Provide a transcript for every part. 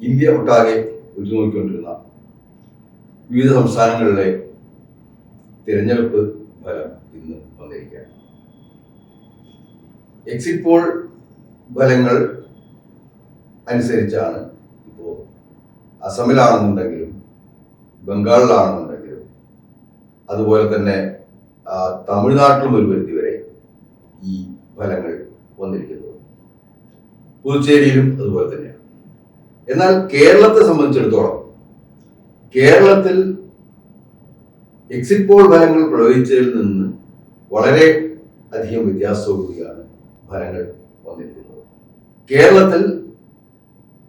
India ഒട്ടാകെ ഉറ്റുനോക്കിക്കൊണ്ടിരുന്ന വിവിധ സംസ്ഥാനങ്ങളിലെ തിരഞ്ഞെടുപ്പ് ഫലം ഇന്ന് വന്നിരിക്കുകയാണ്. എക്സിറ്റ് പോൾ ഫലങ്ങൾ അനുസരിച്ചാണ് ഇപ്പോൾ അസമിലാണെന്നുണ്ടെങ്കിലും ബംഗാളിലാണെന്നുണ്ടെങ്കിലും അതുപോലെ തന്നെ തമിഴ്നാട്ടിലും ഒരു പരിധിവരെ ഈ ഫലങ്ങൾ വന്നിരിക്കുന്നത്. പുതുച്ചേരിയിലും അതുപോലെ തന്നെയാണ്. എന്നാൽ കേരളത്തെ സംബന്ധിച്ചിടത്തോളം കേരളത്തിൽ എക്സിറ്റ് പോൾ ഫലങ്ങൾ പ്രവചിച്ചതിൽ നിന്ന് വളരെ അധികം വ്യത്യാസത്തോടുകൂടിയാണ് ഫലങ്ങൾ വന്നിരിക്കുന്നത്. കേരളത്തിൽ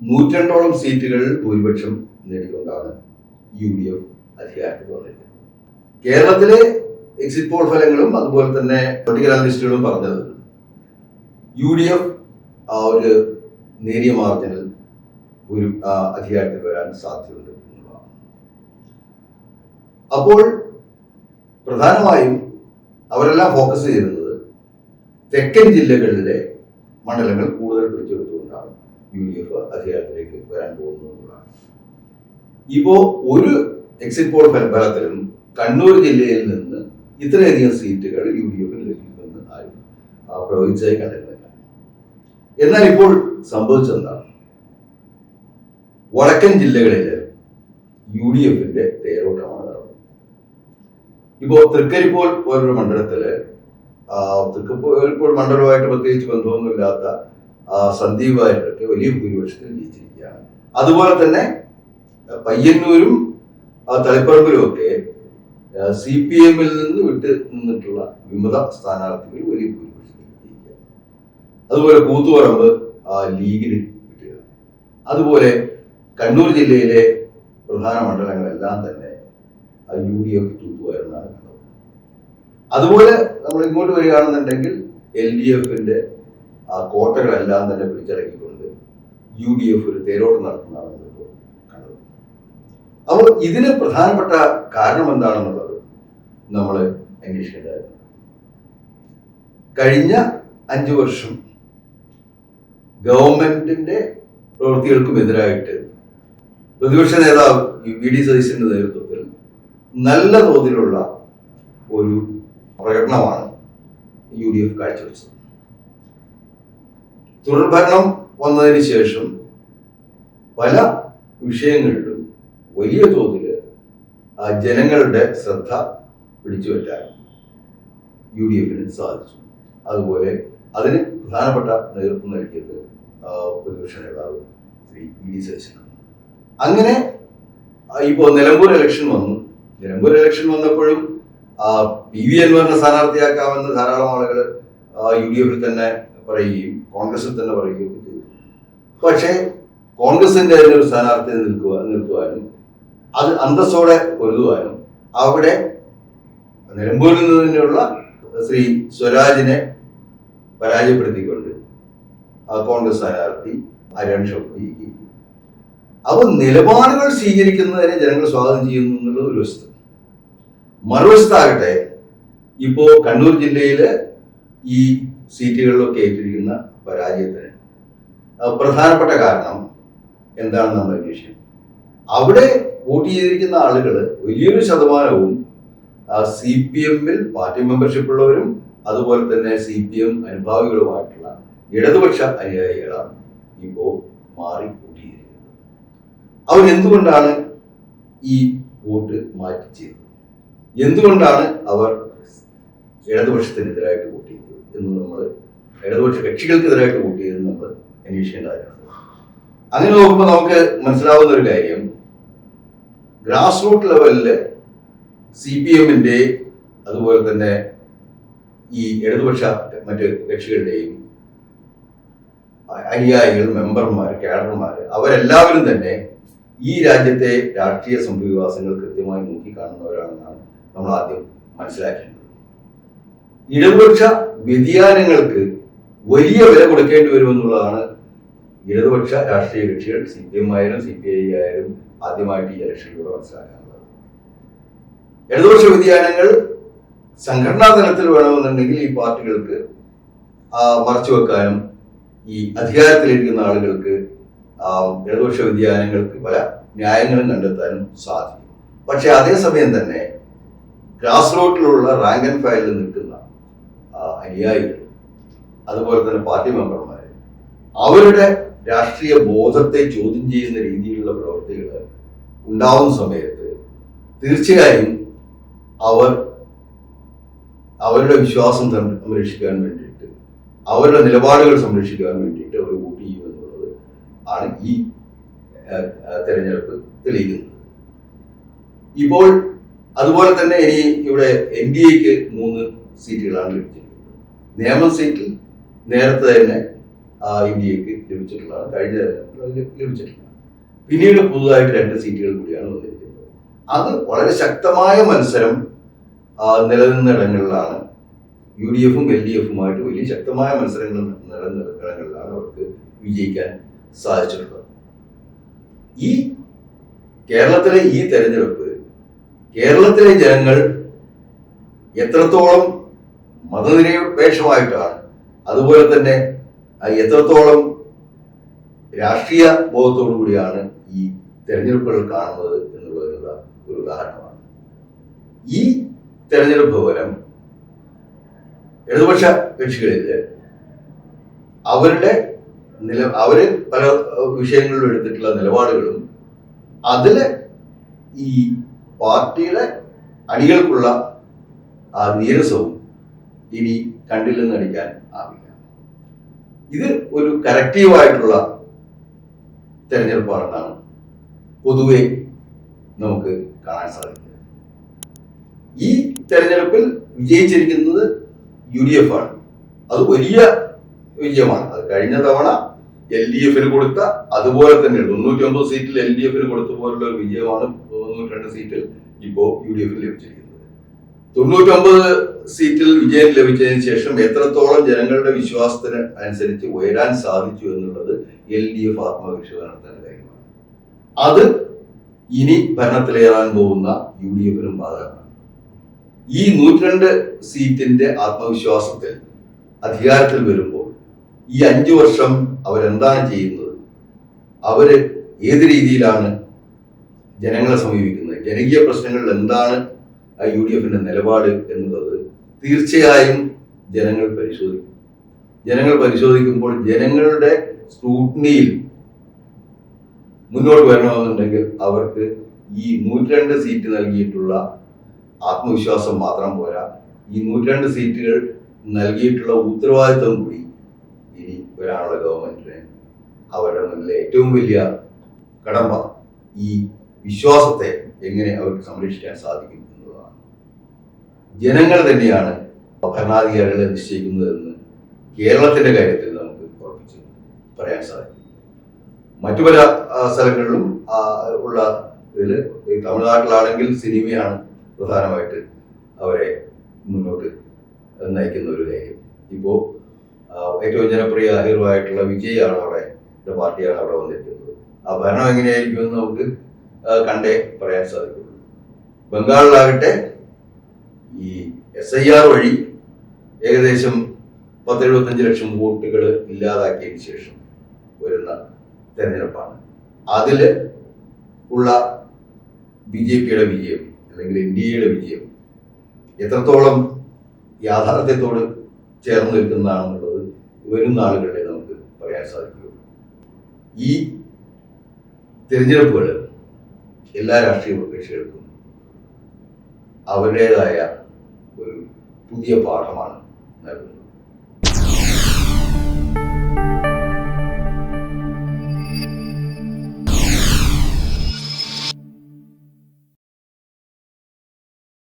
102ഓളം സീറ്റുകളിൽ ഭൂരിപക്ഷം നേടിക്കൊണ്ടാണ് UDF അധികാരത്തിൽ വന്നിരിക്കുന്നത്. കേരളത്തിലെ എക്സിറ്റ് പോൾ ഫലങ്ങളും അതുപോലെ തന്നെ പൊളിറ്റിക്കൽ അനലിസ്റ്റുകളും പറഞ്ഞത് UDF ഒരു നേരിയ മാർജിനിൽ ഒരു അധികാരത്തിൽ വരാൻ സാധ്യതയുണ്ട് എന്നുള്ളതാണ്. അപ്പോൾ പ്രധാനമായും അവരെല്ലാം ഫോക്കസ് ചെയ്യുന്നത് തെക്കൻ ജില്ലകളിലെ മണ്ഡലങ്ങൾ കൂടുതൽ പിടിച്ചെടുത്തുകൊണ്ടാണ് UDF അധികാരത്തിലേക്ക് വരാൻ പോകുന്നത് എന്നുള്ളതാണ്. ഇപ്പോൾ ഒരു എക്സിറ്റ് പോൾ ഫലത്തിലും കണ്ണൂർ ജില്ലയിൽ നിന്ന് ഇത്രയധികം സീറ്റുകൾ UDFന് ലഭിക്കുമെന്ന് ആരും പ്രവചിച്ചായി കണ്ടിരുന്നില്ല. എന്നാൽ ഇപ്പോൾ സംഭവിച്ചെന്താണ്? വടക്കൻ ജില്ലകളിൽ UDFന്റെ തേരോട്ടമാണ് നടന്നത്. ഇപ്പോൾ തൃക്കരിപ്പോൾ പോലൊരു മണ്ഡലത്തില് തൃക്കരിപ്പോൾ മണ്ഡലവുമായിട്ട് പ്രത്യേകിച്ച് ബന്ധമൊന്നുമില്ലാത്ത സന്ദീപ് വാര്യരൊക്കെ വലിയ ഭൂരിപക്ഷത്തിൽ ജയിച്ചിരിക്കുകയാണ്. അതുപോലെ തന്നെ പയ്യന്നൂരും തളിപ്പറമ്പിലും ഒക്കെ CPM-ൽ നിന്ന് വിട്ട് നിന്നിട്ടുള്ള വിമത സ്ഥാനാർത്ഥികൾ വലിയ ഭൂരിപക്ഷത്തിൽ ജയിക്കുകയാണ്. അതുപോലെ കൂത്തുപറമ്പ് ലീഗിന് കിട്ടുക. അതുപോലെ കണ്ണൂർ ജില്ലയിലെ പ്രധാന മണ്ഡലങ്ങളെല്ലാം തന്നെ UDF തൂത്തുവാരെന്നാണ് കണ്ടത്. അതുപോലെ നമ്മൾ ഇങ്ങോട്ട് വരികയാണെന്നുണ്ടെങ്കിൽ LDFന്റെ കോട്ടകളെല്ലാം തന്നെ പിടിച്ചടക്കിക്കൊണ്ട് UDF ഒരു തേരോട്ടം നടത്തുന്നതാണ് കണ്ടത്. അപ്പോൾ ഇതിന് പ്രധാനപ്പെട്ട കാരണം എന്താണെന്നുള്ളത് നമ്മൾ അന്വേഷിക്കേണ്ടതായിരുന്നു. കഴിഞ്ഞ 5 വർഷം ഗവൺമെന്റിന്റെ പ്രവൃത്തികൾക്കും എതിരായിട്ട് പ്രതിപക്ഷ നേതാവ് VD സതീശന്റെ നേതൃത്വത്തിൽ നല്ല തോതിലുള്ള ഒരു പ്രകടനമാണ് UDF കാഴ്ചവെച്ചത്. തുടർഭരണം വന്നതിന് ശേഷം പല വിഷയങ്ങളിലും വലിയ തോതിൽ ജനങ്ങളുടെ ശ്രദ്ധ പിടിച്ചുപറ്റാൻ UDFന് സാധിച്ചു. അതുപോലെ അതിന് പ്രധാനപ്പെട്ട നേതൃത്വം നൽകിയത് പ്രതിപക്ഷ നേതാവ് ശ്രീ VD സതീശനാണ്. അങ്ങനെ ഇപ്പോൾ നിലമ്പൂർ ഇലക്ഷൻ വന്നു. നിലമ്പൂർ ഇലക്ഷൻ വന്നപ്പോഴും PV അൻവറിനെ സ്ഥാനാർത്ഥിയാക്കാമെന്ന് ധാരാളം ആളുകൾ UDFിൽ തന്നെ പറയുകയും കോൺഗ്രസിൽ തന്നെ പറയുകയും ചെയ്തു. പക്ഷേ കോൺഗ്രസിന്റെ ഒരു സ്ഥാനാർത്ഥിയെ നിർത്തുവാനും അത് അന്തസ്സോടെ പൊരുതുവാനും അവിടെ നിലമ്പൂരിൽ നിന്നുള്ള ശ്രീ സ്വരാജിനെ പരാജയപ്പെടുത്തിക്കൊണ്ട് കോൺഗ്രസ് സ്ഥാനാർത്ഥി അരൺ ഷൗക്കത്ത്. അപ്പോൾ നിലപാടുകൾ സ്വീകരിക്കുന്നതിനെ ജനങ്ങൾ സ്വാഗതം ചെയ്യുന്നു എന്നുള്ളത് ഒരു വശത്ത്. മറുവശത്താകട്ടെ ഇപ്പോൾ കണ്ണൂർ ജില്ലയില് ഈ സീറ്റുകളിലൊക്കെ ഏറ്റിരിക്കുന്ന പരാജയത്തിന് പ്രധാനപ്പെട്ട കാരണം എന്താണെന്ന് നമ്മൾ അന്വേഷിക്കും. അവിടെ വോട്ട് ചെയ്തിരിക്കുന്ന ആളുകൾ വലിയൊരു ശതമാനവും CPM-ൽ പാർട്ടി മെമ്പർഷിപ്പ് ഉള്ളവരും അതുപോലെ തന്നെ CPM അനുഭാവികളുമായിട്ടുള്ള ഇടതുപക്ഷ അനുയായികളാണ് ഇപ്പോൾ മാറി വോട്ട് ചെയ്തിരിക്കുന്നത്. അവരെന്തുകൊണ്ടാണ് ഈ വോട്ട് മാറ്റി ചെയ്തത്? എന്തുകൊണ്ടാണ് അവർ ഇടതുപക്ഷത്തിനെതിരായിട്ട് വോട്ട് ചെയ്തത് എന്ന് നമ്മൾ ഇടതുപക്ഷ കക്ഷികൾക്കെതിരായിട്ട് വോട്ട് ചെയ്തെന്ന് നമ്മൾ അന്വേഷിക്കേണ്ടതായിട്ടുണ്ട്. അങ്ങനെ നോക്കുമ്പോൾ നമുക്ക് മനസ്സിലാവുന്ന ഒരു കാര്യം, ഗ്രാസ് റൂട്ട് ലെവലില് CPM-ന്റെ അതുപോലെ തന്നെ ഈ ഇടതുപക്ഷ മറ്റ് കക്ഷികളുടെയും അനുയായികൾ, മെമ്പർമാർ, കാഡർമാർ അവരെല്ലാവരും തന്നെ ഈ രാജ്യത്തെ രാഷ്ട്രീയ സംഭവവികാസങ്ങൾ കൃത്യമായി നോക്കിക്കാണുന്നവരാണെന്നാണ് നമ്മൾ ആദ്യം മനസ്സിലാക്കേണ്ടത്. ഇടതുപക്ഷ വ്യതിയാനങ്ങൾക്ക് വലിയ വില കൊടുക്കേണ്ടി വരുമെന്നുള്ളതാണ് ഇടതുപക്ഷ രാഷ്ട്രീയ കക്ഷികൾ CPM ആയാലും CPI ആയാലും ആദ്യമായിട്ട് ഈ ഇലക്ഷനിലൂടെ മനസ്സിലാക്കാനുള്ളത്. ഇടതുപക്ഷ വ്യതിയാനങ്ങൾ സംഘടനാ തലത്തിൽ വേണമെന്നുണ്ടെങ്കിൽ ഈ പാർട്ടികൾക്ക് മറച്ചു വെക്കാനും ഈ അധികാരത്തിലിരിക്കുന്ന ആളുകൾക്ക് ഇടതുപക്ഷ വ്യതിയാനങ്ങൾക്ക് പല ന്യായങ്ങളും കണ്ടെത്താനും സാധിക്കും. പക്ഷെ അതേസമയം തന്നെ ഗ്രാസ് റൂട്ടിലുള്ള റാങ്ക് ആൻഡ് ഫയലിൽ നിൽക്കുന്ന അനുയായികൾ, അതുപോലെ തന്നെ പാർട്ടി മെമ്പർമാർ, അവരുടെ രാഷ്ട്രീയ ബോധത്തെ ചോദ്യം ചെയ്യുന്ന രീതിയിലുള്ള പ്രവൃത്തികൾ ഉണ്ടാവുന്ന സമയത്ത് തീർച്ചയായും അവരുടെ വിശ്വാസം സംരക്ഷിക്കാൻ വേണ്ടിയിട്ട്, അവരുടെ നിലപാടുകൾ സംരക്ഷിക്കാൻ വേണ്ടിയിട്ട് അവർ വോട്ട് ചെയ്യുമെന്നുള്ളത് ആണ് ഈ തെരഞ്ഞെടുപ്പ് തെളിയിക്കുന്നത്. ഇപ്പോൾ അതുപോലെ തന്നെ ഇനി ഇവിടെ NDAക്ക് 3 സീറ്റുകളാണ് ലഭിച്ചിരിക്കുന്നത്. നിയമ സീറ്റിൽ നേരത്തെ തന്നെ NDAക്ക് ലഭിച്ചിട്ടുള്ളതാണ്, കഴിഞ്ഞ ലഭിച്ചിട്ടില്ല. പിന്നീട് പുതുതായിട്ട് 2 സീറ്റുകൾ കൂടിയാണ് വന്നിരിക്കുന്നത്. അത് വളരെ ശക്തമായ മത്സരം നിലനിന്ന ഇടങ്ങളിലാണ് UDFും LDFുമായിട്ട് വലിയ ശക്തമായ മത്സരങ്ങൾ നിലനിന്ന ഇടങ്ങളിലാണ് അവർക്ക് വിജയിക്കാൻ സാധിച്ചിട്ടുള്ളത്. ഈ കേരളത്തിലെ ഈ തെരഞ്ഞെടുപ്പ് കേരളത്തിലെ ജനങ്ങൾ എത്രത്തോളം മതനിരപേക്ഷമായിട്ടാണ്, അതുപോലെ തന്നെ എത്രത്തോളം രാഷ്ട്രീയ ബോധത്തോടു കൂടിയാണ് ഈ തെരഞ്ഞെടുപ്പുകൾ കാണുന്നത് എന്നുള്ളതിനുള്ള ഒരു ഉദാഹരണമാണ്. ഈ തെരഞ്ഞെടുപ്പ് ഫലം ഇടതുപക്ഷ കക്ഷികളിൽ അവര് പല വിഷയങ്ങളിലും എടുത്തിട്ടുള്ള നിലപാടുകളും അതില് ഈ പാർട്ടിയുടെ അണികൾക്കുള്ള ആ നീരസവും ഇനി കണ്ടില്ലെന്ന് നടിക്കാൻ ആവില്ല. ഇത് ഒരു കറക്റ്റീവായിട്ടുള്ള തെരഞ്ഞെടുപ്പാണെന്നാണ് പൊതുവെ നമുക്ക് കാണാൻ സാധിക്കുന്നത്. ഈ തെരഞ്ഞെടുപ്പിൽ വിജയിച്ചിരിക്കുന്നത് UDF ആണ്. അത് വലിയ വിജയമാണ്. അത് കഴിഞ്ഞ തവണ LDFന് കൊടുത്ത അതുപോലെ തന്നെ 99 സീറ്റിൽ LDFന് കൊടുത്ത പോലുള്ള ഒരു വിജയമാണ് 92 സീറ്റിൽ ഇപ്പോൾ UDFന് ലഭിച്ചിരിക്കുന്നത്. 99 സീറ്റിൽ വിജയം ലഭിച്ചതിന് ശേഷം എത്രത്തോളം ജനങ്ങളുടെ വിശ്വാസത്തിന് അനുസരിച്ച് ഉയരാൻ സാധിച്ചു എന്നുള്ളത് LDF ആത്മവിശ്വാസത്തിന്റെ കാര്യമാണ്. അത് ഇനി ഭരണത്തിലേറാൻ പോകുന്ന UDFനും ബാധകമാണ്. ഈ 102 സീറ്റിന്റെ ആത്മവിശ്വാസത്തിൽ അധികാരത്തിൽ വരുമ്പോൾ ഈ 5 വർഷം അവരെന്താണ് ചെയ്യുന്നത്, അവര് ഏത് രീതിയിലാണ് ജനങ്ങളെ സമീപിക്കുന്നത്, ജനകീയ പ്രശ്നങ്ങളിൽ എന്താണ് UDFന്റെ നിലപാട് എന്നുള്ളത് തീർച്ചയായും ജനങ്ങൾ പരിശോധിക്കും. ജനങ്ങൾ പരിശോധിക്കുമ്പോൾ ജനങ്ങളുടെ സ്ക്രൂട്ടിനിയിൽ മുന്നോട്ട് വരണമെന്നുണ്ടെങ്കിൽ അവർക്ക് ഈ 102 സീറ്റ് നൽകിയിട്ടുള്ള ആത്മവിശ്വാസം മാത്രം പോരാ, ഈ 102 സീറ്റുകൾ നൽകിയിട്ടുള്ള ഉത്തരവാദിത്വം കൂടി ഇനി വരാനുള്ള ഗവൺമെന്റിന് അവരുടെ മുന്നിലെ ഏറ്റവും വലിയ കടമ്പ ഈ വിശ്വാസത്തെ എങ്ങനെ അവർക്ക് സംരക്ഷിക്കാൻ സാധിക്കും എന്നുള്ളതാണ്. ജനങ്ങൾ തന്നെയാണ് ഭരണാധികാരികളെ നിശ്ചയിക്കുന്നതെന്ന് കേരളത്തിന്റെ കാര്യത്തിൽ നമുക്ക് ഉറപ്പിച്ച് പറയാൻ സാധിക്കും. മറ്റു പല സ്ഥലങ്ങളിലും ഉള്ള ഇതിൽ തമിഴ്നാട്ടിലാണെങ്കിൽ സിനിമയാണ് പ്രധാനമായിട്ട് അവരെ മുന്നോട്ട് നയിക്കുന്ന ഒരു കാര്യം. ഇപ്പോൾ ഏറ്റവും ജനപ്രിയ ഹീറോ ആയിട്ടുള്ള വിജയാണ് അവിടെ, പാർട്ടിയാണ് അവിടെ വന്നിരിക്കുന്നത്. ആ ഭരണം എങ്ങനെയായിരിക്കുമെന്ന് നമുക്ക് കണ്ടേ പറയാൻ സാധിക്കുള്ളൂ. ബംഗാളിലാകട്ടെ ഈ SIR വഴി ഏകദേശം 10-75 ലക്ഷം വോട്ടുകൾ ഇല്ലാതാക്കിയതിന് ശേഷം വരുന്ന തെരഞ്ഞെടുപ്പാണ്. അതിൽ ഉള്ള BJPയുടെ വിജയം അല്ലെങ്കിൽ NDAയുടെ വിജയം എത്രത്തോളം യാഥാർത്ഥ്യത്തോട് ചേർന്ന് നിൽക്കുന്നതാണെന്നുള്ളത് വരും നാളുകളിൽ നമുക്ക് പറയാൻ സാധിക്കുകയുള്ളൂ. ഈ തിരഞ്ഞെടുപ്പുകൾ എല്ലാ രാഷ്ട്രീയ കക്ഷികൾക്കും അവരുടേതായ ഒരു പുതിയ പാഠമാണ് നൽകുന്നത്.